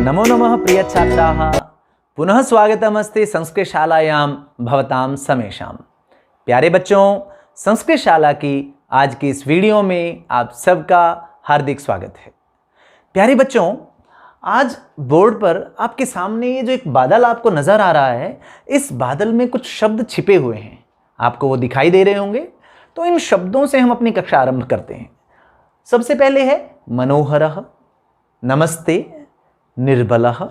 नमो नमः प्रिय छात्राः, पुनः स्वागतमस्ते संस्कृतशालायां भवतां समेषां। प्यारे बच्चों, संस्कृतशाला की आज की इस वीडियो में आप सबका हार्दिक स्वागत है। प्यारे बच्चों, आज बोर्ड पर आपके सामने ये जो एक बादल आपको नजर आ रहा है, इस बादल में कुछ शब्द छिपे हुए हैं, आपको वो दिखाई दे रहे होंगे। तो इन शब्दों से हम अपनी कक्षा आरंभ करते हैं। सबसे पहले है मनोहरः, नमस्ते, निर्बलः,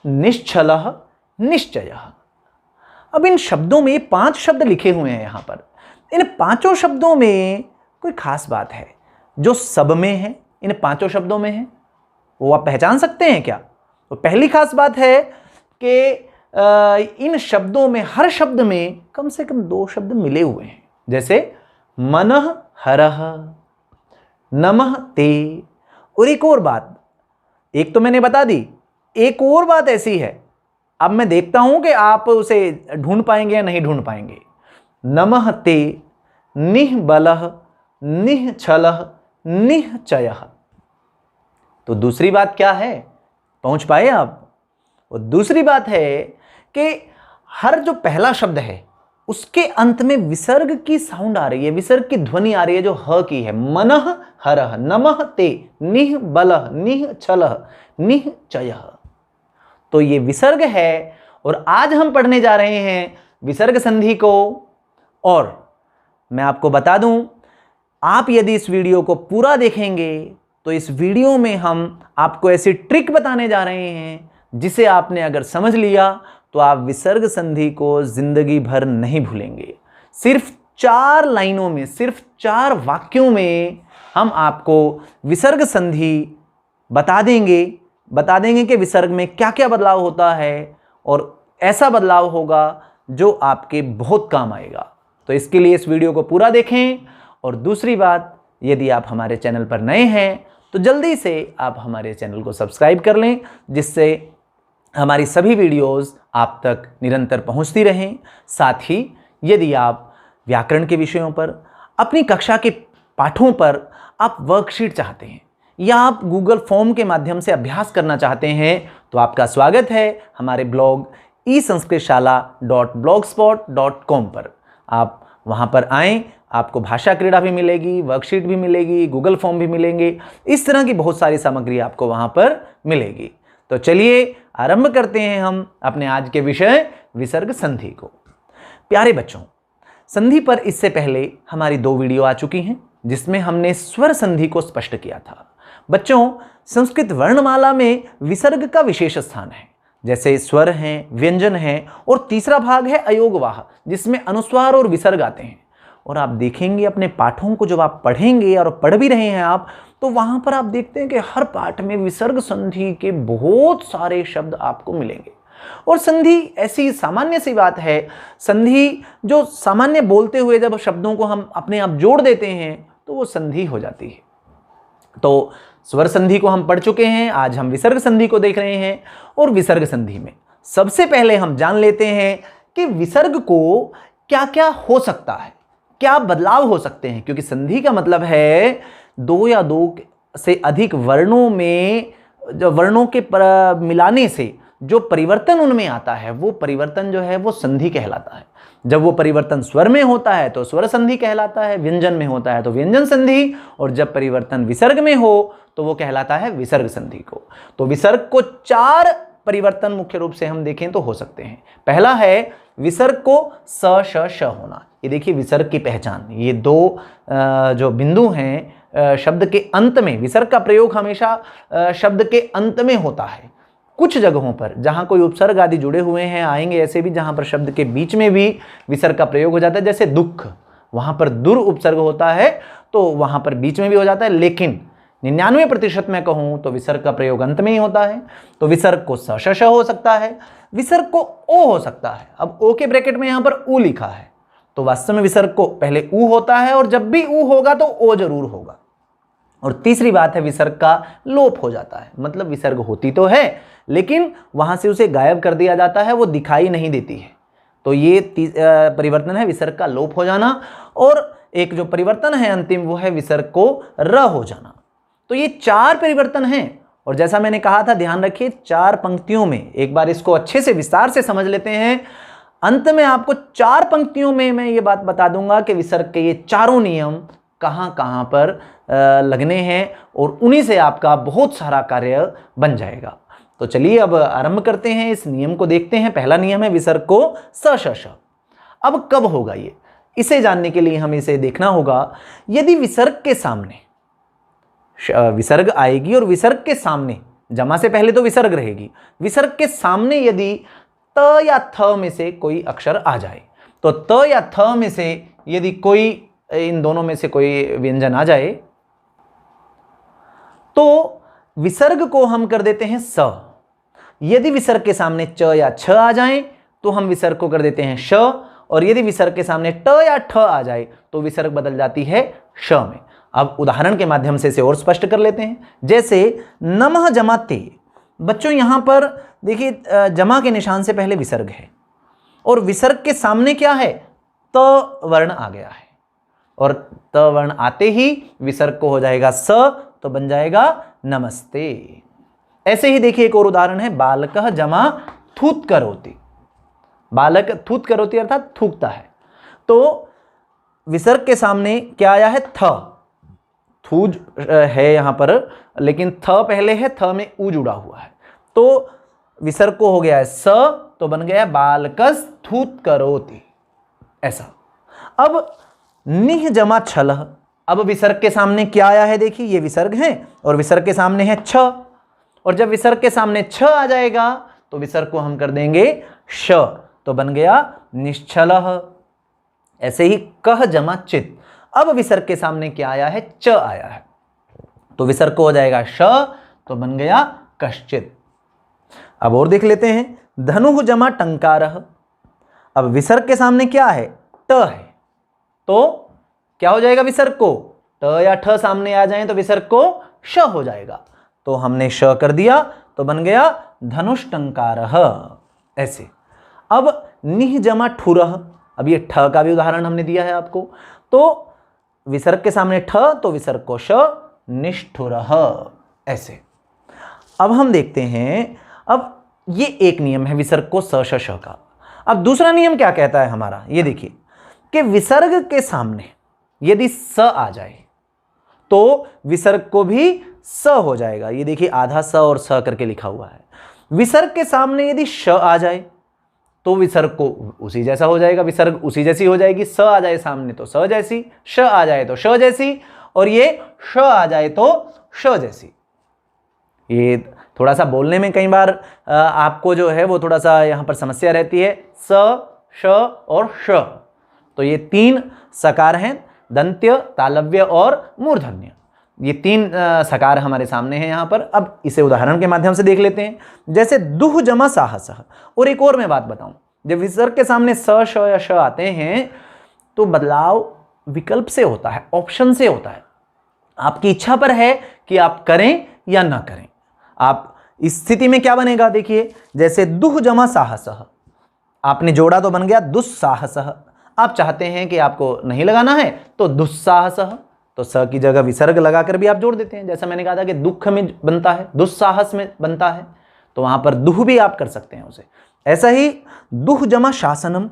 निश्चलः, निश्चयः। अब इन शब्दों में 5 शब्द लिखे हुए हैं। यहाँ पर इन 5 शब्दों में कोई खास बात है जो सब में है, इन 5 शब्दों में है, वो आप पहचान सकते हैं क्या? तो पहली खास बात है कि इन शब्दों में, हर शब्द में कम से कम 2 शब्द मिले हुए हैं। जैसे मनः हरः, नमः ते। और एक और बात, एक तो मैंने बता दी, एक और बात ऐसी है, अब मैं देखता हूं कि आप उसे ढूंढ पाएंगे या नहीं ढूंढ पाएंगे। नमः ते, निःबलः, निःछलः, निश्चयः। तो दूसरी बात क्या है, पहुंच पाए आप? और दूसरी बात है कि हर जो पहला शब्द है उसके अंत में विसर्ग की साउंड आ रही है, विसर्ग की ध्वनि आ रही है जो ह की है। मनः हरः, नमः ते, निःबलः, निःछलः, निश्चयः। तो ये विसर्ग है और आज हम पढ़ने जा रहे हैं विसर्ग संधि को। और मैं आपको बता दूं, आप यदि इस वीडियो को पूरा देखेंगे तो इस वीडियो में हम आपको ऐसी ट्रिक बताने जा रहे हैं जिसे आपने अगर समझ लिया तो आप विसर्ग संधि को जिंदगी भर नहीं भूलेंगे। सिर्फ 4 लाइनों में, सिर्फ 4 वाक्यों में हम आपको विसर्ग संधि बता देंगे कि विसर्ग में क्या क्या बदलाव होता है और ऐसा बदलाव होगा जो आपके बहुत काम आएगा। तो इसके लिए इस वीडियो को पूरा देखें। और दूसरी बात, यदि आप हमारे चैनल पर नए हैं तो जल्दी से आप हमारे चैनल को सब्सक्राइब कर लें, जिससे हमारी सभी वीडियोस आप तक निरंतर पहुंचती रहें। साथ ही यदि आप व्याकरण के विषयों पर, अपनी कक्षा के पाठों पर आप वर्कशीट चाहते हैं या आप गूगल फॉर्म के माध्यम से अभ्यास करना चाहते हैं तो आपका स्वागत है हमारे ब्लॉग esanskritshalla.blogspot.com पर। आप वहां पर आएं, आपको भाषा क्रीड़ा भी मिलेगी, वर्कशीट भी मिलेगी, गूगल फॉर्म भी मिलेंगे, इस तरह की बहुत सारी सामग्री आपको वहां पर मिलेगी। तो चलिए आरंभ करते हैं हम अपने आज के विषय विसर्ग संधि को। प्यारे बच्चों, संधि पर इससे पहले हमारी 2 वीडियो आ चुकी हैं जिसमें हमने स्वर संधि को स्पष्ट किया था। बच्चों, संस्कृत वर्णमाला में विसर्ग का विशेष स्थान है। जैसे स्वर हैं, व्यंजन हैं, और तीसरा भाग है अयोगवाह, जिसमें अनुस्वार और विसर्ग आते हैं। और आप देखेंगे अपने पाठों को जब आप पढ़ेंगे, और पढ़ भी रहे हैं आप, तो वहां पर आप देखते हैं कि हर पाठ में विसर्ग संधि के बहुत सारे शब्द आपको मिलेंगे। और संधि ऐसी सामान्य सी बात है, संधि जो सामान्य बोलते हुए जब शब्दों को हम अपने आप जोड़ देते हैं तो वो संधि हो जाती है। तो स्वर संधि को हम पढ़ चुके हैं, आज हम विसर्ग संधि को देख रहे हैं। और विसर्ग संधि में सबसे पहले हम जान लेते हैं कि विसर्ग को क्या क्या हो सकता है, क्या बदलाव हो सकते हैं। क्योंकि संधि का मतलब है 2 या 2 से अधिक वर्णों में, जो वर्णों के मिलाने से जो परिवर्तन उनमें आता है, वो परिवर्तन जो है वो संधि कहलाता है। जब वो परिवर्तन स्वर में होता है तो स्वर संधि कहलाता है, व्यंजन में होता है तो व्यंजन संधि, और जब परिवर्तन विसर्ग में हो तो वो कहलाता है विसर्ग संधि को। तो विसर्ग को 4 परिवर्तन मुख्य रूप से हम देखें तो हो सकते हैं। पहला है विसर्ग को स श श होना। ये देखिए विसर्ग की पहचान, ये 2 जो बिंदु हैं शब्द के अंत में, विसर्ग का प्रयोग हमेशा शब्द के अंत में होता है। कुछ जगहों पर जहां कोई उपसर्ग आदि जुड़े हुए हैं, आएंगे ऐसे भी, जहां पर शब्द के बीच में भी विसर्ग का प्रयोग हो जाता है। जैसे दुख, वहां पर दुर उपसर्ग होता है तो वहां पर बीच में भी हो जाता है, लेकिन 99% में कहूं तो विसर्ग का प्रयोग अंत में ही होता है। तो विसर्ग को स श श हो सकता है, विसर्ग को ओ हो सकता है। अब ओ के ब्रैकेट में यहां पर ऊ लिखा है, तो वास्तव में विसर्ग को पहले ऊ होता है, और जब भी ऊ होगा तो ओ जरूर होगा। और तीसरी बात है विसर्ग का लोप हो जाता है, मतलब विसर्ग होती तो है लेकिन वहां से उसे गायब कर दिया जाता है, वो दिखाई नहीं देती है। तो ये परिवर्तन है विसर्ग का लोप हो जाना। और एक जो परिवर्तन है अंतिम, वो है विसर्ग को र हो जाना। तो ये 4 परिवर्तन हैं और जैसा मैंने कहा था, ध्यान रखिए 4 पंक्तियों में, एक बार इसको अच्छे से विस्तार से समझ लेते हैं। अंत में आपको 4 पंक्तियों में मैं ये बात बता दूंगा कि विसर्ग के ये चारों नियम कहां कहां पर लगने हैं और उन्हीं से आपका बहुत सारा कार्य बन जाएगा। तो चलिए अब आरंभ करते हैं, इस नियम को देखते हैं। पहला नियम है विसर्ग को स श श। अब कब होगा ये, इसे जानने के लिए हमें इसे देखना होगा। यदि विसर्ग के सामने विसर्ग आएगी और विसर्ग के सामने, जमा से पहले तो विसर्ग रहेगी, विसर्ग के सामने यदि त या थ में से कोई अक्षर आ जाए, तो त या थ में से यदि कोई, इन दोनों में से कोई व्यंजन आ जाए, तो विसर्ग को हम कर देते हैं स। यदि विसर्ग के सामने च या छ आ जाए तो हम विसर्ग को कर देते हैं श, और यदि विसर्ग के सामने ट या ठ आ जाए तो विसर्ग बदल जाती है श में। अब उदाहरण के माध्यम से इसे और स्पष्ट कर लेते हैं। जैसे नमः जमा ते, बच्चों यहां पर देखिए जमा के निशान से पहले विसर्ग है और विसर्ग के सामने क्या है, त वर्ण आ गया है, और त वर्ण आते ही विसर्ग को हो जाएगा स, तो बन जाएगा नमस्ते। ऐसे ही देखिए एक और उदाहरण है, बालकः जमा थूत करोति। बालक थूत करोति अर्थात थूकता है, तो विसर्ग के सामने क्या आया है, थ। थू है यहां पर, लेकिन थ पहले है, थ में ऊ जुड़ा हुआ है, तो विसर्ग को हो गया है स, तो बन गया बालकस थूत करोति, ऐसा। अब निह जमा छलह, अब विसर्ग के सामने क्या आया है, देखिए ये विसर्ग है और विसर्ग के सामने है छ, और जब विसर्ग के सामने छ आ जाएगा तो विसर्ग को हम कर देंगे श, तो बन गया निश्चलः। ऐसे ही कह जमा चित, अब विसर्ग के सामने क्या आया है, च आया है, तो विसर्ग को हो जाएगा श, तो बन गया कश्चित। अब और देख लेते हैं, धनुः जमा टंकारः, अब विसर्ग के सामने क्या है, ट है, तो क्या हो जाएगा विसर्ग को, ट या ठ सामने आ जाए तो विसर्ग को श हो जाएगा, तो हमने श कर दिया, तो बन गया धनुष्टंकारः, ऐसे। अब निह जमा ठुरः, अब ये ठ का भी उदाहरण हमने दिया है आपको, तो विसर्ग के सामने ठ, तो विसर्ग को श, निष्ठुरः, ऐसे। अब हम देखते हैं, अब ये एक नियम है विसर्ग को स श श का। अब दूसरा नियम क्या कहता है हमारा, ये देखिए कि विसर्ग के सामने यदि स आ जाए तो विसर्ग को भी स हो जाएगा। ये देखिए आधा स और स करके लिखा हुआ है। विसर्ग के सामने यदि श आ जाए तो विसर्ग को उसी जैसा हो जाएगा, विसर्ग उसी जैसी हो जाएगी। स आ जाए सामने तो स जैसी, श आ जाए तो श जैसी, और ये श आ जाए तो श जैसी। ये थोड़ा सा बोलने में कई बार आपको जो है वो थोड़ा सा यहाँ पर समस्या रहती है। स, श और श, तो ये 3 सकार हैं, दंत्य, तालव्य और मूर्धन्य। ये 3 सकार हमारे सामने हैं यहाँ पर। अब इसे उदाहरण के माध्यम से देख लेते हैं। जैसे दुह जमा साहसः, और एक और मैं बात बताऊं, जब विसर्ग के सामने स, श या श आते हैं तो बदलाव विकल्प से होता है, ऑप्शन से होता है। आपकी इच्छा पर है कि आप करें या ना करें। आप इस स्थिति में क्या बनेगा, देखिए जैसे दुह जमा साहसः, आपने जोड़ा तो बन गया दुस्साहसः। आप चाहते हैं कि आपको नहीं लगाना है तो दुस्साहसः, तो स की जगह विसर्ग लगाकर भी आप जोड़ देते हैं। जैसा मैंने कहा था कि दुख में बनता है, दुस्साहस में बनता है, तो वहां पर दुह भी आप कर सकते हैं उसे। ऐसा ही दुह जमा शासनम,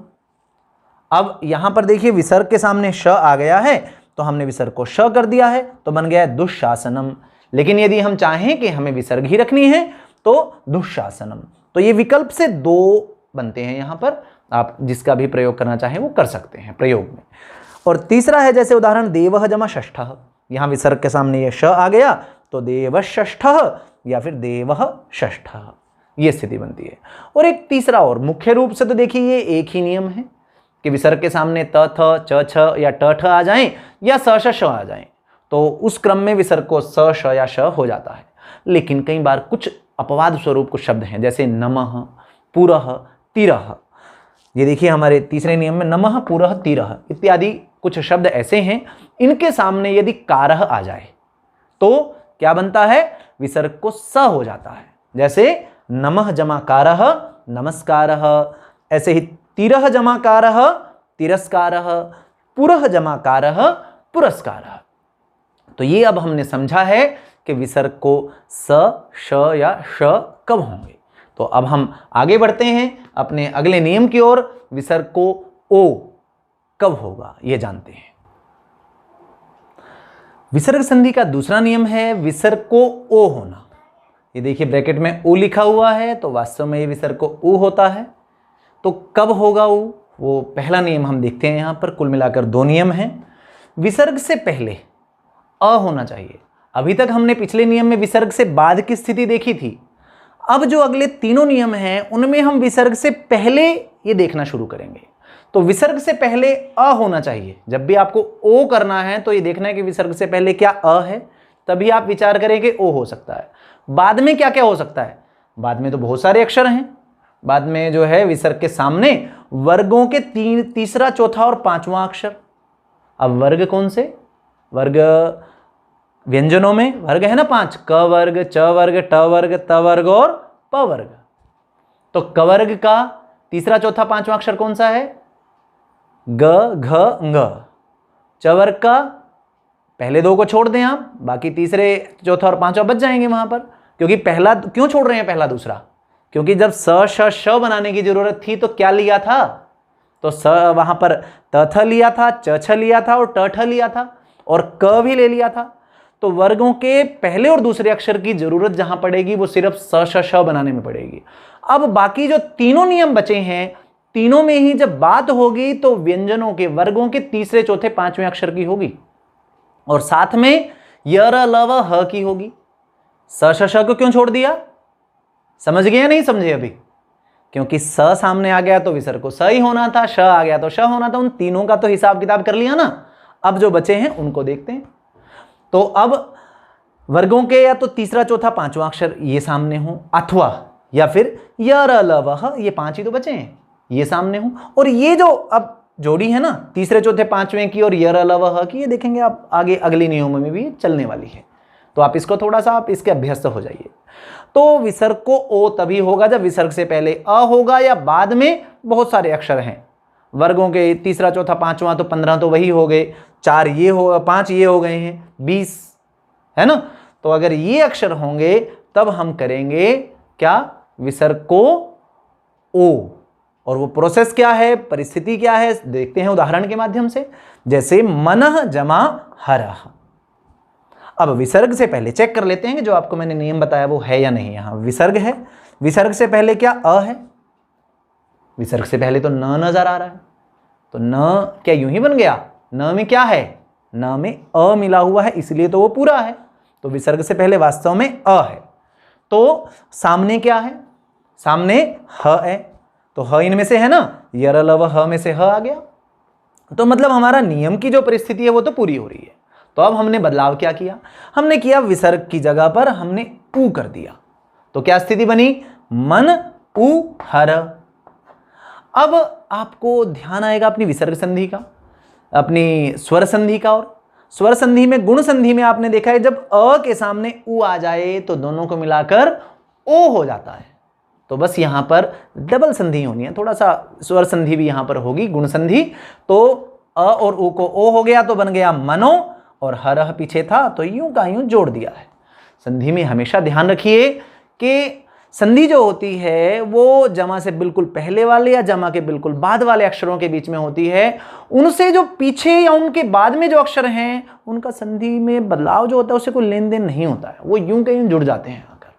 अब यहां पर देखिए विसर्ग के सामने श आ गया है तो हमने विसर्ग को श कर दिया है, तो बन गया दुशासनम। लेकिन यदि हम चाहें कि हमें विसर्ग ही रखनी है तो दुशासनम। तो ये विकल्प से 2 बनते हैं यहाँ पर, आप जिसका भी प्रयोग करना चाहें वो कर सकते हैं प्रयोग में। और तीसरा है जैसे उदाहरण देवः जमा षष्ठः, यहाँ विसर्ग के सामने ये श आ गया तो देवषष्ठः या फिर देवः षष्ठः, ये स्थिति बनती है। और एक तीसरा और मुख्य रूप से तो देखिए ये एक ही नियम है कि विसर्ग के सामने त, थ, च, छ या ट, ठ आ जाएं या स, श, श आ जाएं तो उस क्रम में विसर्ग को स, श या श हो जाता है। लेकिन कई बार कुछ अपवाद स्वरूप कुछ शब्द हैं, जैसे नमः, पुरः, तिरः। ये देखिए हमारे तीसरे नियम में नमः, पुरः, तिरः इत्यादि कुछ शब्द ऐसे हैं, इनके सामने यदि कारः आ जाए तो क्या बनता है, विसर्ग को स हो जाता है। जैसे नमः जमा कारः, नमस्कारः। ऐसे ही तिरः जमा कारः, तिरस्कारः। पुरः जमा कारः, पुरस्कारः। तो ये अब हमने समझा है कि विसर्ग को स, श या श कब होंगे। तो अब हम आगे बढ़ते हैं अपने अगले नियम की ओर। विसर्ग को ओ कब होगा ये जानते हैं। विसर्ग संधि का दूसरा नियम है विसर्ग को ओ होना। ये देखिए ब्रैकेट में ऊ लिखा हुआ है, तो वास्तव में ये विसर्ग को ऊ होता है। तो कब होगा ऊ, वो पहला नियम हम देखते हैं। यहाँ पर कुल मिलाकर 2 नियम हैं। विसर्ग से पहले अ होना चाहिए। अभी तक हमने पिछले नियम में विसर्ग से बाद की स्थिति देखी थी। अब जो अगले तीनों नियम हैं उनमें हम विसर्ग से पहले ये देखना शुरू करेंगे। तो विसर्ग से पहले अ होना चाहिए। जब भी आपको ओ करना है तो ये देखना है कि विसर्ग से पहले क्या अ है, तभी आप विचार करें कि ओ हो सकता है। बाद में क्या क्या हो सकता है, बाद में तो बहुत सारे अक्षर हैं। बाद में जो है विसर्ग के सामने वर्गों के तीसरा, चौथा और 5वां अक्षर। अब वर्ग कौन से, वर्ग व्यंजनों में वर्ग है ना 5, क वर्ग, च वर्ग, ट वर्ग, त वर्ग और प वर्ग। तो क वर्ग का तीसरा, चौथा, 5वां अक्षर कौन सा है, ग, घ, ङ। च वर्ग का पहले 2 को छोड़ दें आप, बाकी तीसरे, चौथा और 5वां बच जाएंगे वहां पर। क्योंकि पहला क्यों छोड़ रहे हैं, पहला दूसरा, क्योंकि जब स श श बनाने की जरूरत थी तो क्या लिया था, तो स वहां पर त थ लिया था, च छ लिया था और ट ठ लिया था और क भी ले लिया था। तो वर्गों के पहले और दूसरे अक्षर की जरूरत जहां पड़ेगी वो सिर्फ स श श बनाने में पड़ेगी। अब बाकी जो तीनों नियम बचे हैं, तीनों में ही जब बात होगी तो व्यंजनों के वर्गों के तीसरे, चौथे, 5वें अक्षर की होगी और साथ में य र ल व ह की होगी। स श श को क्यों छोड़ दिया, समझ गए या नहीं समझे अभी, क्योंकि स सामने आ गया तो विसर्ग को स ही होना था, श आ गया तो श होना था। उन तीनों का तो हिसाब किताब कर लिया ना। अब जो बचे हैं उनको देखते हैं। तो अब वर्गों के या तो तीसरा, चौथा, 5वां अक्षर ये सामने हो, अथवा या फिर य र ल व ह, ये 5 ही तो बचे हैं, ये सामने हो। और ये जो अब जोड़ी है ना तीसरे, चौथे, 5वें की और य र ल व ह की, ये देखेंगे आप आगे अगले नियमों में भी चलने वाली है। तो आप इसको थोड़ा सा आप इसके अभ्यस्त हो जाइए। तो विसर्ग को ओ तभी होगा जब विसर्ग से पहले अ होगा या बाद में बहुत सारे अक्षर हैं। वर्गों के तीसरा, चौथा, 5वां तो 15 तो वही हो गए, 4 ये हो, 5 ये हो गए हैं, 20 है ना। तो अगर ये अक्षर होंगे तब हम करेंगे क्या, विसर्ग को ओ। और वो प्रोसेस क्या है, परिस्थिति क्या है, देखते हैं उदाहरण के माध्यम से। जैसे मनः जमा हरः। अब विसर्ग से पहले चेक कर लेते हैं कि जो आपको मैंने नियम बताया वो है या नहीं। यहां विसर्ग है, विसर्ग से पहले क्या अ है, विसर्ग से पहले तो न नजर आ रहा है, तो न क्या यूं ही बन गया, न में क्या है, न में अ मिला हुआ है, इसलिए तो वो पूरा है। तो विसर्ग से पहले वास्तव में अ है। तो सामने क्या है, सामने ह है, तो ह इनमें से है ना, य र ल व ह में से ह आ गया। तो मतलब हमारा नियम की जो परिस्थिति है वो तो पूरी हो रही है। तो अब हमने बदलाव क्या किया, हमने किया विसर्ग की जगह पर हमने ऊ कर दिया। तो क्या स्थिति बनी, मन ऊ हर। अब आपको ध्यान आएगा अपनी विसर्ग संधि का, अपनी स्वर संधि का। और स्वर संधि में, गुण संधि में आपने देखा है जब अ के सामने ऊ आ जाए तो दोनों को मिलाकर ओ हो जाता है। तो बस यहां पर डबल संधि होनी है, थोड़ा सा स्वर संधि भी यहां पर होगी, गुण संधि। तो अ और ऊ को ओ हो गया तो बन गया मनो, और हरह पीछे था तो यूं का यूं जोड़ दिया है। संधि में हमेशा ध्यान रखिए कि संधि जो होती है वो जमा से बिल्कुल पहले वाले या जमा के बिल्कुल बाद वाले अक्षरों के बीच में होती है। उनसे जो पीछे या उनके बाद में जो अक्षर हैं उनका संधि में बदलाव जो होता है उससे कोई लेन देन नहीं होता है, वो यूं के यूं जुड़ जाते हैं आकर।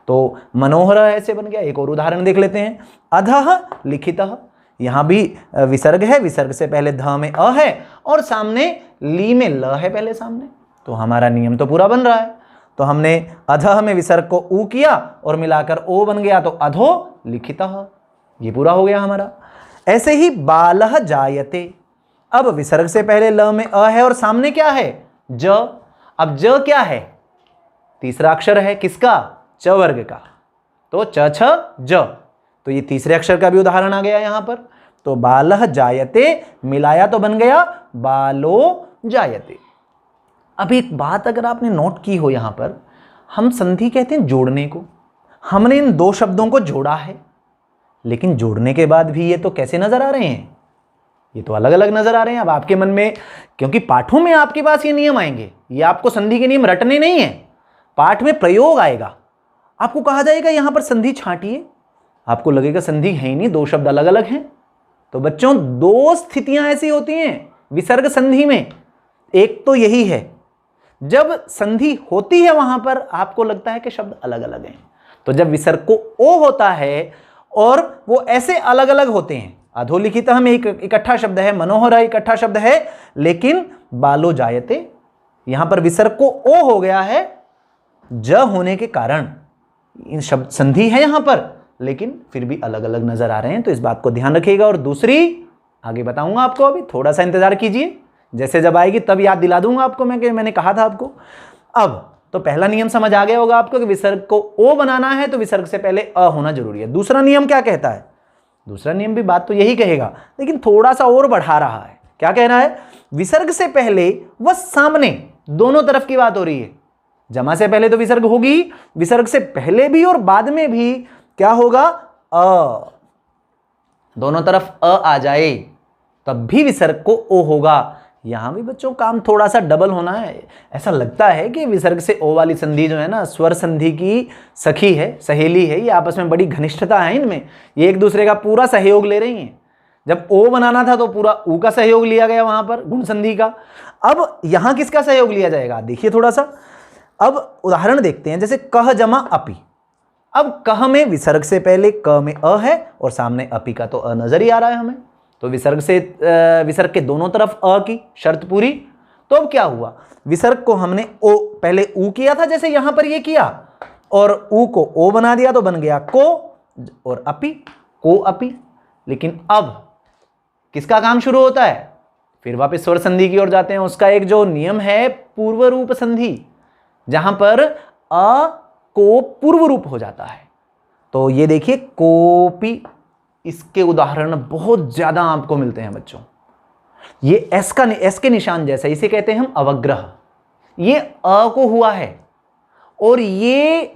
तो मनोहर ऐसे बन गया। एक और उदाहरण देख लेते हैं, अधः लिखितः। यहां भी विसर्ग है, विसर्ग से पहले ध में अ है और सामने ली में ल है पहले सामने। तो हमारा नियम तो पूरा बन रहा है। तो हमने अधः में विसर्ग को ऊ किया और मिलाकर ओ बन गया, तो अधो लिखितः, ये पूरा हो गया हमारा। ऐसे ही बालः जायते। अब विसर्ग से पहले ल में अ है और सामने क्या है, ज। अब ज क्या है, तीसरा अक्षर है किसका, च वर्ग का। तो च छ ज, तो ये तीसरे अक्षर का भी उदाहरण आ गया यहां पर। तो बालः जायते मिलाया तो बन गया बालो जायते। अब एक बात अगर आपने नोट की हो, यहां पर हम संधि कहते हैं जोड़ने को। हमने इन 2 शब्दों को जोड़ा है, लेकिन जोड़ने के बाद भी ये तो कैसे नजर आ रहे हैं, ये तो अलग अलग नजर आ रहे हैं। अब आपके मन में, क्योंकि पाठों में आपके पास ये नियम आएंगे, ये आपको संधि के नियम रटने नहीं है, पाठ में प्रयोग आएगा, आपको कहा जाएगा यहां पर संधि छांटिए, आपको लगेगा संधि है ही नहीं, दो शब्द अलग अलग हैं। तो बच्चों दो स्थितियां ऐसी होती हैं विसर्ग संधि में। एक तो यही है जब संधि होती है वहां पर आपको लगता है कि शब्द अलग अलग हैं। तो जब विसर्ग को ओ होता है और वो ऐसे अलग अलग होते हैं, अधोलिखित में एक इकट्ठा शब्द है, मनोहर इकट्ठा शब्द है, लेकिन बालो जायते यहां पर विसर्ग को ओ हो गया है ज होने के कारण। इन शब्द संधि है यहां पर, लेकिन फिर भी अलग अलग नजर आ रहे हैं, तो इस बात को ध्यान रखिएगा। और दूसरी आगे बताऊंगा आपको, अभी थोड़ा सा इंतजार कीजिए, जैसे जब आएगी तब याद दिला दूंगा आपको मैं, कि मैंने कहा था आपको। अब तो पहला नियम समझ आ गया होगा आपको कि विसर्ग को ओ बनाना है तो विसर्ग से पहले अ होना जरूरी है। दूसरा नियम क्या कहता है? दूसरा नियम भी बात तो यही कहेगा, लेकिन थोड़ा सा और बढ़ा रहा है। क्या कह रहा है? विसर्ग से पहले व सामने दोनों तरफ की बात हो रही है। जमा से पहले तो विसर्ग होगी, विसर्ग से पहले भी और बाद में भी क्या होगा? अ, दोनों तरफ अ आ जाए तब भी विसर्ग को ओ होगा। यहां भी बच्चों काम थोड़ा सा डबल होना है। ऐसा लगता है कि विसर्ग से ओ वाली संधि जो है ना, स्वर संधि की सखी है, सहेली है, ये आपस में बड़ी घनिष्ठता है इनमें, ये एक दूसरे का पूरा सहयोग ले रही हैं। जब ओ बनाना था तो पूरा ऊ का सहयोग लिया गया वहां पर, गुण संधि का। अब यहां किसका सहयोग लिया जाएगा देखिए थोड़ा सा। अब उदाहरण देखते हैं, जैसे कह जमा अपी। अब कह में विसर्ग से पहले क में अ है और सामने अपी का तो अ नजर ही आ रहा है हमें, तो विसर्ग के दोनों तरफ अ की शर्त पूरी। तो अब क्या हुआ? विसर्ग को हमने ओ पहले ऊ किया था, जैसे यहां पर ये किया, और ऊ को ओ बना दिया तो बन गया को, और अपी को अपी। लेकिन अब किसका काम शुरू होता है? फिर वापस स्वर संधि की ओर जाते हैं। उसका एक जो नियम है पूर्व रूप संधि, जहां पर अ को पूर्व रूप हो जाता है। तो ये देखिए कोपी, इसके उदाहरण बहुत ज्यादा आपको मिलते हैं बच्चों। ये एस के निशान जैसा, इसे कहते हैं हम अवग्रह। ये अ को हुआ है, और ये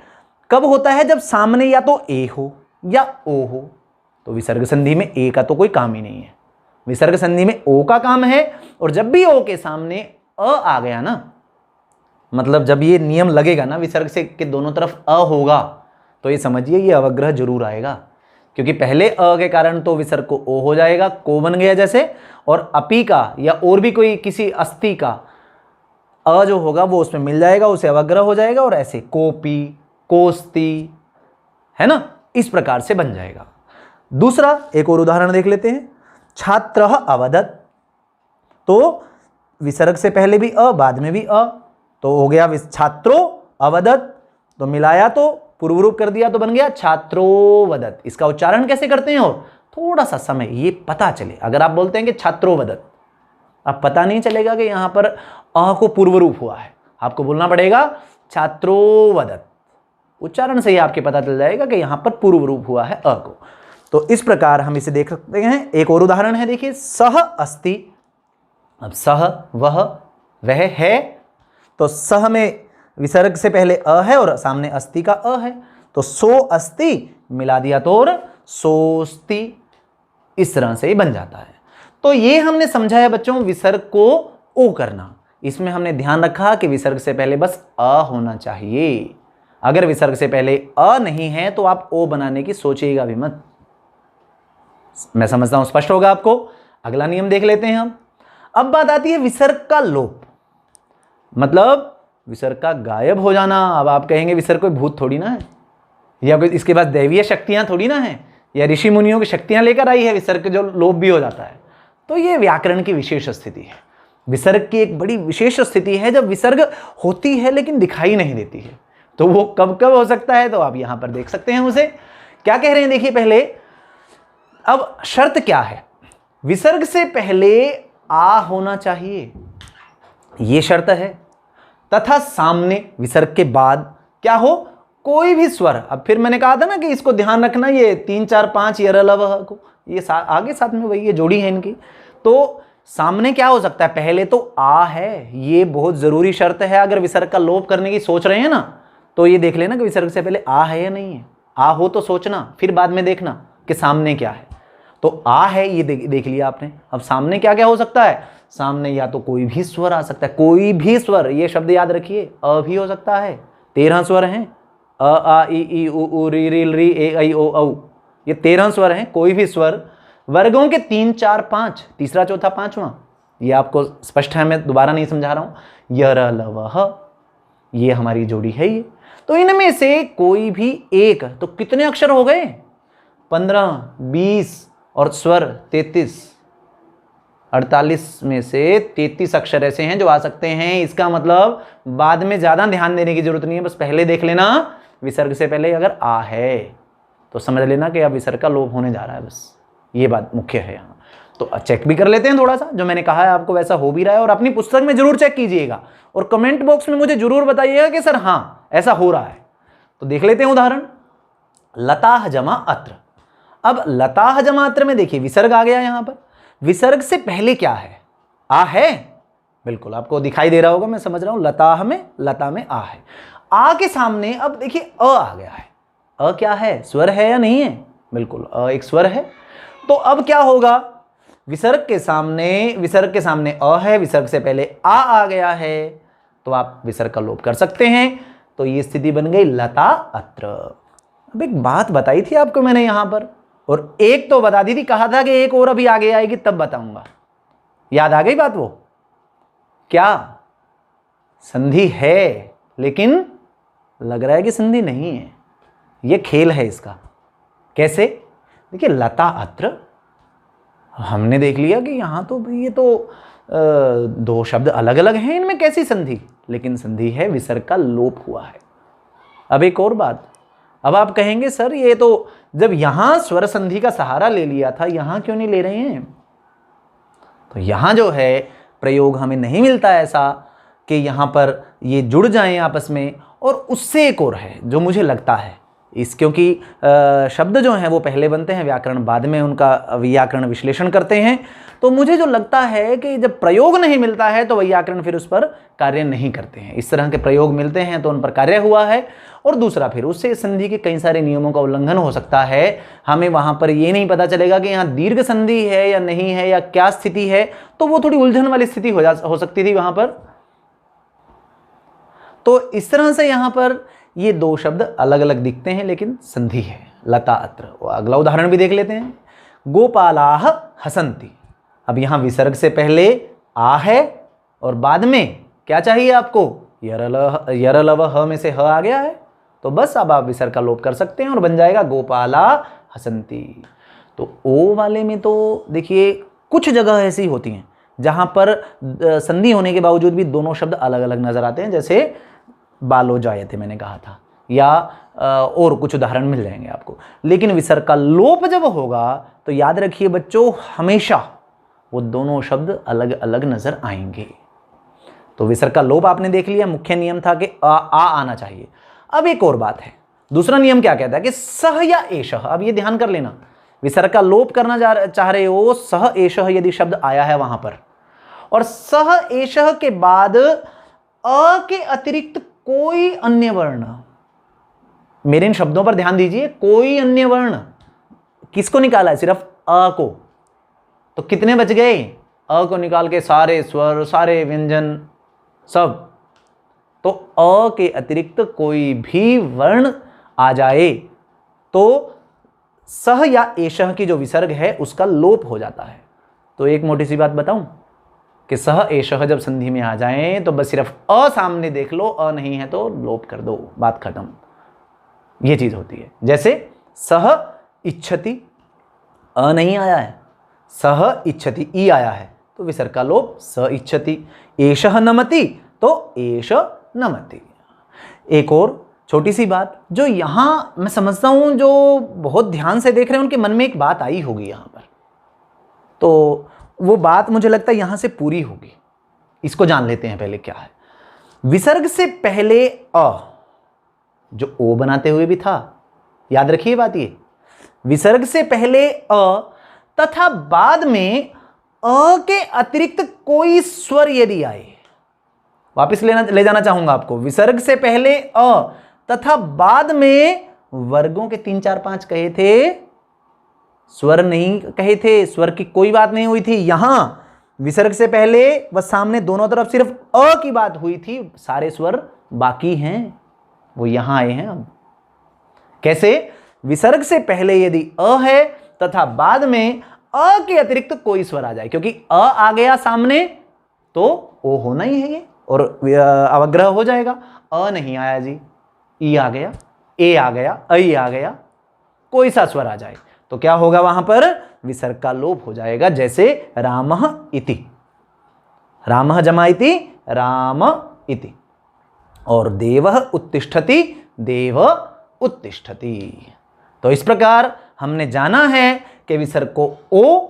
कब होता है? जब सामने या तो ए हो या ओ हो। तो विसर्ग संधि में ए का तो कोई काम ही नहीं है, विसर्ग संधि में ओ का काम है। और जब भी ओ के सामने अ आ गया ना, मतलब जब ये नियम लगेगा ना विसर्ग से के दोनों तरफ अ होगा, तो ये समझिए ये अवग्रह जरूर आएगा, क्योंकि पहले अ के कारण तो विसर्ग को ओ हो जाएगा, को बन गया जैसे, और अपी का या और भी कोई किसी अस्थि का अ जो होगा वो उसमें मिल जाएगा, उसे अवग्रह हो जाएगा, और ऐसे कोपी, कोस्ती, है ना, इस प्रकार से बन जाएगा। दूसरा एक और उदाहरण देख लेते हैं, छात्रः अवदत्। तो विसर्ग से पहले भी अ, बाद में भी अ, तो हो गया छात्रो अवदत्। तो मिलाया तो पूर्व रूप कर दिया तो बन गया छात्रो वदत्। इसका उच्चारण कैसे करते हैं? और थोड़ा सा समय ये पता चले, अगर आप बोलते हैं कि छात्रो वदत्, अब पता नहीं चलेगा कि यहां पर अ को पूर्व रूप हुआ है, आपको बोलना पड़ेगा छात्रो वदत्। उच्चारण से ही आपके पता चल जाएगा कि यहां पर पूर्व रूप हुआ है अ को। तो इस प्रकार हम इसे देख सकते हैं। एक और उदाहरण है, देखिए सह अस्ति। अब सह वह है, तो सह में विसर्ग से पहले अ है और सामने अस्ति का अ है, तो सो अस्ति मिला दिया तो और सोस्ति, इस तरह से ही बन जाता है। तो ये हमने समझा है बच्चों विसर्ग को ओ करना। इसमें हमने ध्यान रखा कि विसर्ग से पहले बस अ होना चाहिए। अगर विसर्ग से पहले अ नहीं है तो आप ओ बनाने की सोचिएगा भी मत। मैं समझता हूं स्पष्ट होगा आपको। अगला नियम देख लेते हैं हम। अब बात आती है विसर्ग का लोप, मतलब विसर्ग का गायब हो जाना। अब आप कहेंगे विसर्ग कोई भूत थोड़ी ना है, या कोई इसके पास दैवीय शक्तियां थोड़ी ना है, या ऋषि मुनियों की शक्तियां लेकर आई है विसर्ग जो लोप भी हो जाता है। तो ये व्याकरण की विशेष स्थिति है। विसर्ग की एक बड़ी विशेष स्थिति है जब विसर्ग होती है लेकिन दिखाई नहीं देती है। तो वो कब कब हो सकता है, तो आप यहां पर देख सकते हैं उसे। क्या कह रहे हैं देखिए पहले। अब शर्त क्या है? विसर्ग से पहले आ होना चाहिए, यह शर्त है। तथा सामने विसर्ग के बाद क्या हो? कोई भी स्वर। अब फिर मैंने कहा था ना कि इसको ध्यान रखना, ये 3 4 5 यरलव को ये आगे साथ में वही ये जोड़ी है इनकी। तो सामने क्या हो सकता है? पहले तो आ है, ये बहुत जरूरी शर्त है। अगर विसर्ग का लोप करने की सोच रहे हैं ना, तो ये देख लेना कि विसर्ग से पहले आ है या नहीं है। आ हो तो सोचना, फिर बाद में देखना कि सामने क्या है। तो आ है, ये देख लिया आपने। अब सामने क्या क्या हो सकता है? सामने या तो कोई भी स्वर आ सकता है, कोई भी स्वर, ये शब्द याद रखिए। अ भी हो सकता है, 13 स्वर हैं। अ आ इ ई उ ऊ री री री ए ऐ ओ औ, ये 13 स्वर हैं। कोई भी स्वर वर्गों के 3 4 5, तीसरा चौथा पांचवा, ये आपको स्पष्ट है, मैं दोबारा नहीं समझा रहा हूं। य र ल व ह, ये हमारी जोड़ी है ये। तो इनमें से कोई भी एक, तो कितने अक्षर हो गए? 15, 20 और स्वर 33। 48 में से 33 अक्षर ऐसे हैं जो आ सकते हैं। इसका मतलब बाद में ज्यादा ध्यान देने की जरूरत नहीं है, बस पहले देख लेना विसर्ग से पहले अगर आ है तो समझ लेना कि अब विसर्ग का लोप होने जा रहा है, बस ये बात मुख्य है यहाँ। तो चेक भी कर लेते हैं थोड़ा सा, जो मैंने कहा है आपको वैसा हो भी रहा है। और अपनी पुस्तक में जरूर चेक कीजिएगा और कमेंट बॉक्स में मुझे जरूर बताइएगा कि सर हाँ ऐसा हो रहा है। तो देख लेते हैं उदाहरण। लताह जमा अत्र। अब लताह जमा अत्र में देखिए विसर्ग आ गया यहां पर। विसर्ग से पहले क्या है? आ है, बिल्कुल आपको दिखाई दे रहा होगा, मैं समझ रहा हूं। लताह में, लता में आ है। आ के सामने अब देखिए अ आ गया है। अ क्या है? स्वर है या नहीं है? बिल्कुल अ एक स्वर है। तो अब क्या होगा? विसर्ग के सामने अ है, विसर्ग से पहले आ गया है, तो आप विसर्ग का लोप कर सकते हैं। तो ये स्थिति बन गई लता अत्र। अब एक बात बताई थी आपको मैंने यहां पर, और एक तो बता दी थी, कहा था कि एक और अभी आगे आएगी तब बताऊंगा। याद आ गई बात? वो क्या? संधि है, लेकिन लग रहा है कि संधि नहीं है। ये खेल है इसका। कैसे? देखिए लता अत्र, हमने देख लिया कि यहां तो ये तो दो शब्द अलग अलग हैं, इनमें कैसी संधि? लेकिन संधि है, विसर्ग का लोप हुआ है। अब एक और बात, अब आप कहेंगे सर ये तो जब यहां स्वर संधि का सहारा ले लिया था, यहां क्यों नहीं ले रहे हैं? तो यहां जो है प्रयोग हमें नहीं मिलता ऐसा कि यहां पर ये जुड़ जाएं आपस में। और उससे एक और है जो मुझे लगता है क्योंकि शब्द जो हैं वो पहले बनते हैं, व्याकरण बाद में उनका व्याकरण विश्लेषण करते हैं। तो मुझे जो लगता है कि जब प्रयोग नहीं मिलता है तो व्याकरण फिर उस पर कार्य नहीं करते हैं। इस तरह के प्रयोग मिलते हैं तो उन पर कार्य हुआ है। और दूसरा, फिर उससे संधि के कई सारे नियमों का उल्लंघन हो सकता है। हमें वहां पर ये नहीं पता चलेगा कि यहाँ दीर्घ संधि है या नहीं है, या क्या स्थिति है। तो वो थोड़ी उलझन वाली स्थिति हो सकती थी वहां पर। तो इस तरह से यहां पर ये दो शब्द अलग अलग दिखते हैं, लेकिन संधि है, लता अत्र। अगला उदाहरण भी देख लेते हैं। गोपालाह हसंती। अब यहां विसर्ग से पहले आ है और बाद में क्या चाहिए आपको? यरलव ह में से ह आ गया है, तो बस अब आप विसर्ग का लोप कर सकते हैं और बन जाएगा गोपाला हसंती। तो ओ वाले में तो देखिए कुछ जगह ऐसी होती हैं जहां पर संधि होने के बावजूद भी दोनों शब्द अलग अलग नजर आते हैं, जैसे बालो जायते मैंने कहा था, या और कुछ उदाहरण मिल जाएंगे आपको। लेकिन विसर्ग का लोप जब होगा तो याद रखिए बच्चों, हमेशा वो दोनों शब्द अलग अलग नजर आएंगे। तो विसर्ग का लोप आपने देख लिया, मुख्य नियम था कि आ आना चाहिए। अब एक और बात है, दूसरा नियम क्या कहता है कि सह या एषः। अब ये ध्यान कर लेना, विसर्ग का लोप करना चाह रहे हो, सह एषः यदि शब्द आया है वहां पर, और सह एषः के बाद अ के अतिरिक्त कोई अन्य वर्ण, मेरे इन शब्दों पर ध्यान दीजिए, कोई अन्य वर्ण, किसको निकाला है? सिर्फ अ को। तो कितने बच गए? अ को निकाल के सारे स्वर, सारे व्यंजन सब। तो अ के अतिरिक्त कोई भी वर्ण आ जाए तो सह या एषः की जो विसर्ग है उसका लोप हो जाता है। तो एक मोटी सी बात बताऊं कि सह एषः जब संधि में आ जाएं तो बस सिर्फ अ सामने देख लो, अ नहीं है तो लोप कर दो, बात खत्म। ये चीज होती है। जैसे सह इच्छति, अ नहीं आया है, सह इच्छति ई आया है, तो विसर्ग का लोप स इच्छति। एषः नमति, तो एष नमति। एक और छोटी सी बात जो यहां मैं समझता हूं जो बहुत ध्यान से देख रहे हैं उनके मन में एक बात आई होगी यहां पर, तो वो बात मुझे लगता है यहां से पूरी होगी। इसको जान लेते हैं पहले क्या है। विसर्ग से पहले अ, जो ओ बनाते हुए भी था, याद रखिए बात ये, विसर्ग से पहले अ तथा बाद में अ के अतिरिक्त कोई स्वर यदि आए, वापिस ले जाना चाहूंगा आपको। विसर्ग से पहले अ तथा बाद में वर्गों के 3 4 5 कहे थे, स्वर नहीं कहे थे, स्वर की कोई बात नहीं हुई थी। यहां विसर्ग से पहले बस सामने दोनों तरफ सिर्फ अ की बात हुई थी, सारे स्वर बाकी हैं। वो यहां आए हैं। अब कैसे? विसर्ग से पहले यदि अ है तथा बाद में अ के अतिरिक्त कोई स्वर आ जाए, क्योंकि अ आ गया सामने तो ओ होना ही है ये, और अवग्रह हो जाएगा। अ नहीं आया जी, ई आ गया, ए आ गया, ऐ आ गया, कोई सा स्वर आ जाए तो क्या होगा? वहां पर विसर्ग का लोप हो जाएगा। जैसे रामः इति, रामः जमा इति राम इति, और देवः उत्तिष्ठति देव उत्तिष्ठति। तो इस प्रकार हमने जाना है कि विसर्ग को ओ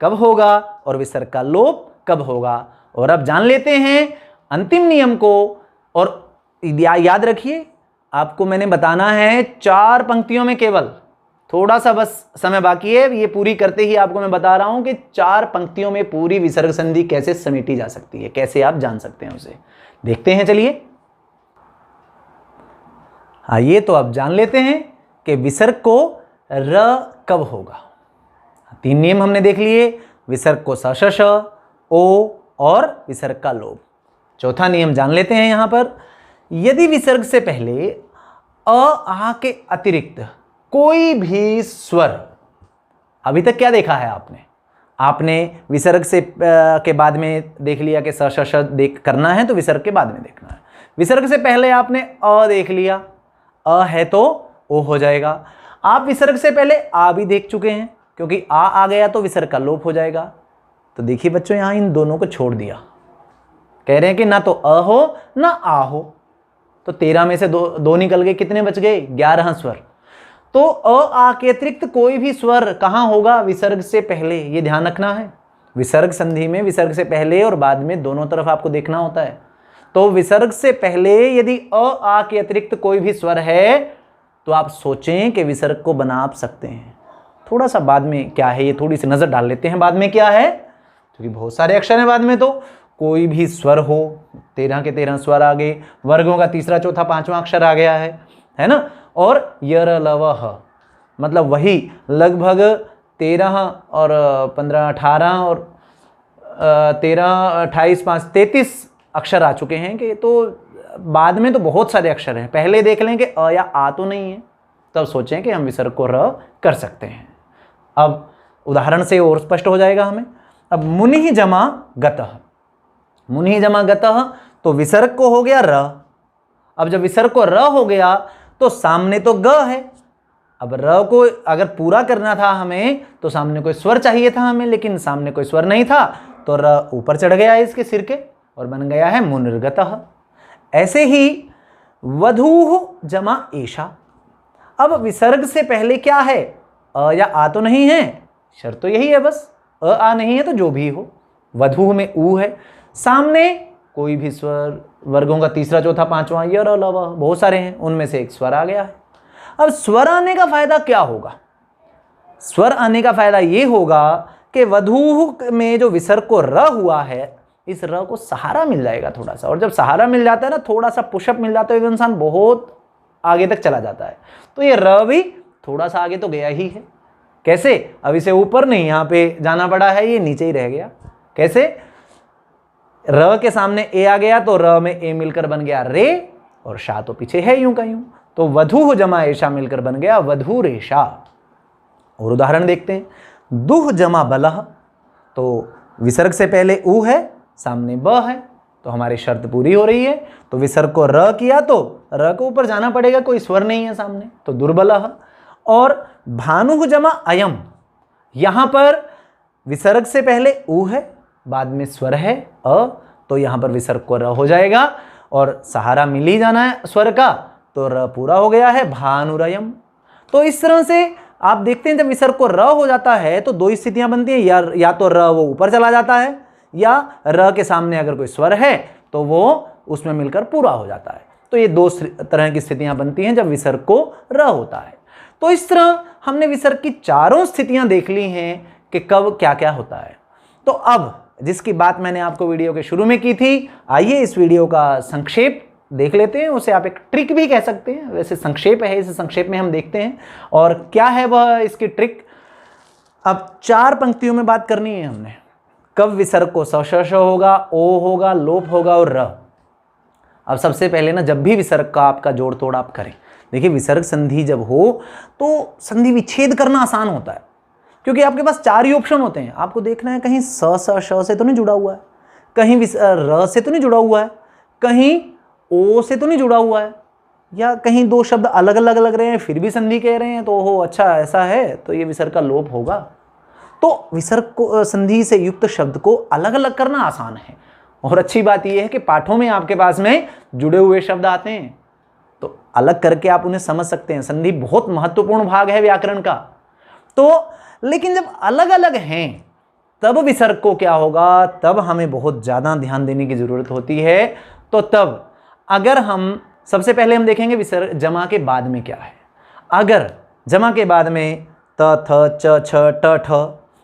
कब होगा और विसर्ग का लोप कब होगा। और अब जान लेते हैं अंतिम नियम को। और याद रखिए, आपको मैंने बताना है 4 पंक्तियों में केवल, थोड़ा सा बस समय बाकी है, ये पूरी करते ही आपको मैं बता रहा हूं कि 4 पंक्तियों में पूरी विसर्ग संधि कैसे समेटी जा सकती है, कैसे आप जान सकते हैं उसे। देखते हैं, चलिए। आइए तो अब जान लेते हैं कि विसर्ग को र कब होगा। 3 नियम हमने देख लिए, विसर्ग को स श श, ओ और विसर्ग का लोप। चौथा नियम जान लेते हैं यहां पर, यदि विसर्ग से पहले अ आ के अतिरिक्त कोई भी स्वर, अभी तक क्या देखा है आपने विसर्ग से के बाद में देख लिया कि स श श देख करना है तो विसर्ग के बाद में देखना है। विसर्ग से पहले आपने अ देख लिया, अ है तो ओ हो जाएगा। आप विसर्ग से पहले आ भी देख चुके हैं, क्योंकि आ गया तो विसर्ग का लोप हो जाएगा। तो देखिए बच्चों, यहां इन दोनों को छोड़ दिया, कह रहे हैं कि ना तो अ हो ना आ हो, तो 13 में से दो निकल गए, कितने बच गए? 11 स्वर। तो अ आ के अतिरिक्त कोई भी स्वर कहां होगा? विसर्ग से पहले, ये ध्यान रखना है। विसर्ग संधि में विसर्ग से पहले और बाद में दोनों तरफ आपको देखना होता है। तो विसर्ग से पहले यदि अ आ के अतिरिक्त कोई भी स्वर है तो आप सोचें कि विसर्ग को बना आप सकते हैं। थोड़ा सा बाद में क्या है, ये थोड़ी सी नजर डाल लेते हैं बाद में क्या है, क्योंकि बहुत सारे अक्षर हैं बाद में। तो कोई भी स्वर हो, 13 के 13 स्वर आ गए, वर्गों का तीसरा चौथा पांचवा अक्षर आ गया है ना। और यर लव ह, मतलब वही लगभग 13 और 15 18 और 13 28 5 33 अक्षर आ चुके हैं कि तो बाद में तो बहुत सारे अक्षर हैं। पहले देख लें कि अ या आ तो नहीं है, तब सोचें कि हम विसर्ग को र कर सकते हैं। अब उदाहरण से और स्पष्ट हो जाएगा हमें। अब मुनि जमा गतः, मुनि जमा गतः, तो विसर्ग को हो गया र। अब जब विसर्ग को र हो गया तो सामने तो ग है। अब र को अगर पूरा करना था हमें तो सामने कोई स्वर चाहिए था हमें, लेकिन सामने कोई स्वर नहीं था, तो र ऊपर चढ़ गया है इसके सिर के और बन गया है मुनिर्गतः। ऐसे ही वधूः जमा एषा। अब विसर्ग से पहले क्या है? अ या आ तो नहीं है, शर्त तो यही है बस, अ आ नहीं है तो जो भी हो। वधूः में ऊ है, सामने कोई भी स्वर, वर्गों का तीसरा चौथा पांचवा यर लव, बहुत सारे हैं, उनमें से एक स्वर आ गया है। अब स्वर आने का फायदा क्या होगा? स्वर आने का फायदा ये होगा कि वधूः में जो विसर्ग को र हुआ है, इस र को सहारा मिल जाएगा थोड़ा सा, और जब सहारा मिल जाता है ना, थोड़ा सा पुशअप मिल जाता है तो इंसान बहुत आगे तक चला जाता है। तो ये र भी थोड़ा सा आगे तो गया ही है। कैसे? अब इसे ऊपर नहीं यहाँ पे जाना पड़ा है, ये नीचे ही रह गया। कैसे? र के सामने ए आ गया तो र में ए मिलकर बन गया रे, और शा तो पीछे है यूं का यूं, तो वधूः जमा एषा मिलकर बन गया वधूरेषा। और उदाहरण देखते हैं, दुह जमा बलः, तो विसर्ग से पहले ऊ है, सामने ब है, तो हमारी शर्त पूरी हो रही है। तो विसर्ग को र किया तो र को ऊपर जाना पड़ेगा, कोई स्वर नहीं है सामने, तो दुर्बलः। और भानुः जमा अयम, यहां पर विसर्ग से पहले ऊ है, बाद में स्वर है अ, तो यहां पर विसर्ग को र हो जाएगा और सहारा मिल ही जाना है स्वर का, तो र पूरा हो गया है भानुरयम। तो इस तरह से आप देखते हैं जब विसर्ग को र हो जाता है तो 2 स्थितियां बनती हैं, या तो र वो ऊपर चला जाता है, या र के सामने अगर कोई स्वर है तो वो उसमें मिलकर पूरा हो जाता है। तो ये 2 तरह की स्थितियां बनती हैं जब विसर्ग को र होता है। तो इस तरह हमने विसर्ग की चारों स्थितियां देख ली हैं कि कब क्या क्या होता है। तो अब जिसकी बात मैंने आपको वीडियो के शुरू में की थी, आइए इस वीडियो का संक्षेप देख लेते हैं। उसे आप एक ट्रिक भी कह सकते हैं, वैसे संक्षेप है, इसे संक्षेप में हम देखते हैं और क्या है वह इसकी ट्रिक। अब 4 पंक्तियों में बात करनी है हमने, कब विसर्ग को स श श होगा, ओ होगा, लोप होगा और र। अब सबसे पहले ना जब भी विसर्ग का आपका जोड़ तोड़ आप करें, देखिए विसर्ग संधि जब हो तो संधि विच्छेद करना आसान होता है, क्योंकि आपके पास 4 ही ऑप्शन होते हैं। आपको देखना है कहीं स स श से तो नहीं जुड़ा हुआ है, कहीं र से तो नहीं जुड़ा हुआ है, कहीं ओ से तो नहीं जुड़ा हुआ है, या कहीं 2 शब्द अलग अलग लग रहे हैं फिर भी संधि कह रहे हैं, तो हो अच्छा ऐसा है तो ये विसर्ग का लोप होगा। तो विसर्ग को संधि से युक्त शब्द को अलग अलग करना आसान है, और अच्छी बात यह है कि पाठों में आपके पास में जुड़े हुए शब्द आते हैं, तो अलग करके आप उन्हें समझ सकते हैं। संधि बहुत महत्वपूर्ण भाग है व्याकरण का। तो लेकिन जब अलग अलग हैं तब विसर्ग को क्या होगा, तब हमें बहुत ज़्यादा ध्यान देने की ज़रूरत होती है। तो तब अगर हम सबसे पहले हम देखेंगे विसर्ग जमा के बाद में क्या है। अगर जमा के बाद में त थ च छ ट ठ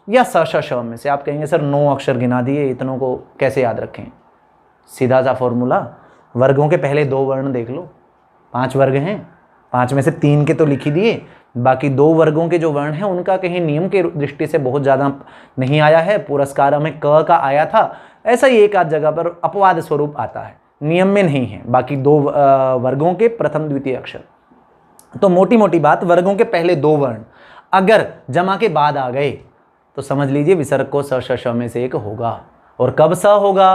या स श श में से आप कहेंगे सर 9 अक्षर गिना दिए, इतनों को कैसे याद रखें? सीधा सा फॉर्मूला, वर्गों के पहले 2 वर्ण देख लो। 5 वर्ग हैं, 5 में से 3 के तो लिख ही दिए, बाकी 2 वर्गों के जो वर्ण हैं उनका कहीं नियम के दृष्टि से बहुत ज़्यादा नहीं आया है। पुरस्कार में क का आया था, ऐसा ही एक आध जगह पर अपवाद स्वरूप आता है, नियम में नहीं है। बाकी 2 वर्गों के प्रथम द्वितीय अक्षर, तो मोटी मोटी बात, वर्गों के पहले 2 वर्ण अगर जमा के बाद आ गए तो समझ लीजिए विसर्ग को स श श में से एक होगा। और कब स होगा?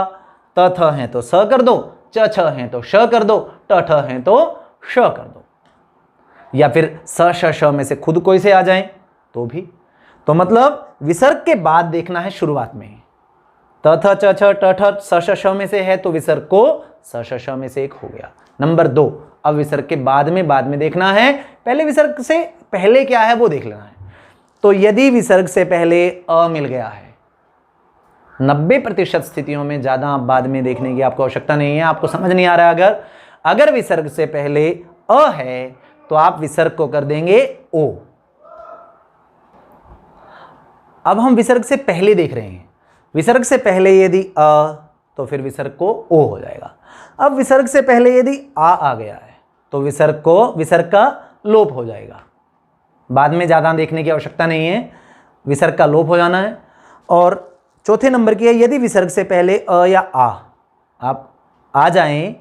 त थ है तो स कर दो, च छ है तो श कर दो, ट ठ है तो श कर दो, या फिर स श श में से खुद कोई से आ जाए तो भी। तो मतलब विसर्ग के बाद देखना है शुरुआत में, त थ च छ ट ठ स श श में से है तो विसर्ग को स श श में से एक हो गया। नंबर 2, अब विसर्ग के बाद में देखना है, पहले विसर्ग से पहले क्या है वो देख लेना है। तो यदि विसर्ग से पहले अ मिल गया है, 90% स्थितियों में, ज़्यादा बाद में देखने की आपको आवश्यकता नहीं है, आपको समझ नहीं आ रहा है। अगर विसर्ग से पहले अ है तो आप विसर्ग को कर देंगे ओ। अब हम विसर्ग से पहले देख रहे हैं, विसर्ग से पहले यदि अ तो फिर विसर्ग को ओ हो जाएगा। अब विसर्ग से पहले यदि आ गया है तो विसर्ग का लोप हो जाएगा। बाद में ज़्यादा देखने की आवश्यकता नहीं है, विसर्ग का लोप हो जाना है। और चौथे नंबर की है, यदि विसर्ग से पहले अ या आ आप आ जाएं,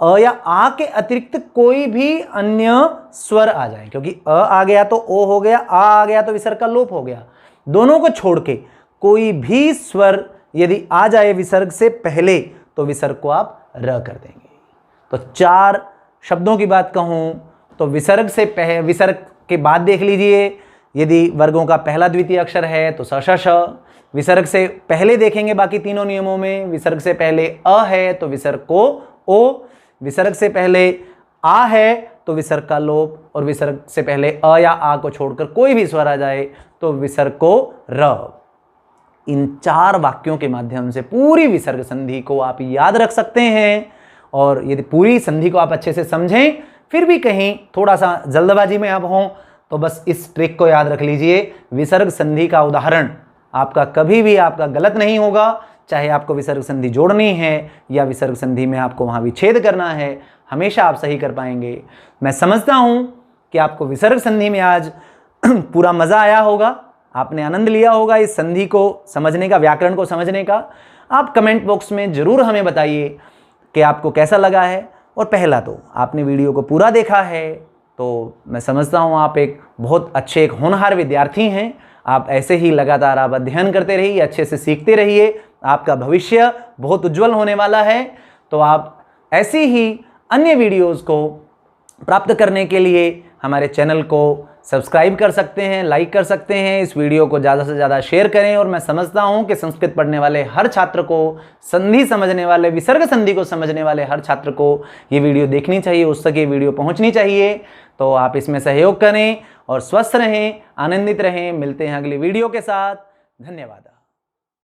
अ या आ के अतिरिक्त कोई भी अन्य स्वर आ जाए, क्योंकि अ आ गया तो ओ हो गया, आ गया तो विसर्ग का लोप हो गया। दोनों को छोड़ के कोई भी स्वर यदि आ जाए विसर्ग से पहले तो विसर्ग को आप र कर देंगे। तो 4 शब्दों की बात कहूं तो विसर्ग के बाद देख लीजिए, यदि वर्गों का पहला द्वितीय अक्षर है तो स श श। विसर्ग से पहले देखेंगे बाकी तीनों नियमों में, विसर्ग से पहले अ है तो विसर्ग को ओ, विसर्ग से पहले आ है तो विसर्ग का लोप, और विसर्ग से पहले अ या आ को छोड़कर कोई भी स्वर आ जाए तो विसर्ग को र। इन 4 वाक्यों के माध्यम से पूरी विसर्ग संधि को आप याद रख सकते हैं। और यदि पूरी संधि को आप अच्छे से समझें, फिर भी कहीं थोड़ा सा जल्दबाजी में आप हों, तो बस इस ट्रिक को याद रख लीजिए, विसर्ग संधि का उदाहरण आपका कभी भी आपका गलत नहीं होगा। चाहे आपको विसर्ग संधि जोड़नी है या विसर्ग संधि में आपको वहाँ विच्छेद करना है, हमेशा आप सही कर पाएंगे। मैं समझता हूँ कि आपको विसर्ग संधि में आज पूरा मज़ा आया होगा, आपने आनंद लिया होगा इस संधि को समझने का, व्याकरण को समझने का। आप कमेंट बॉक्स में ज़रूर हमें बताइए कि आपको कैसा लगा है। और पहला तो आपने वीडियो को पूरा देखा है, तो मैं समझता हूँ आप एक बहुत अच्छे, एक होनहार विद्यार्थी हैं। आप ऐसे ही लगातार आप अध्ययन करते रहिए, अच्छे से सीखते रहिए, आपका भविष्य बहुत उज्जवल होने वाला है। तो आप ऐसी ही अन्य वीडियोज़ को प्राप्त करने के लिए हमारे चैनल को सब्सक्राइब कर सकते हैं, लाइक कर सकते हैं, इस वीडियो को ज़्यादा से ज़्यादा शेयर करें। और मैं समझता हूं कि संस्कृत पढ़ने वाले हर छात्र को, संधि समझने वाले, विसर्ग संधि को समझने वाले हर छात्र को ये वीडियो देखनी चाहिए, उस तक ये वीडियो पहुंचनी चाहिए। तो आप इसमें सहयोग करें और स्वस्थ रहें, आनंदित रहें। मिलते हैं अगली वीडियो के साथ। धन्यवाद।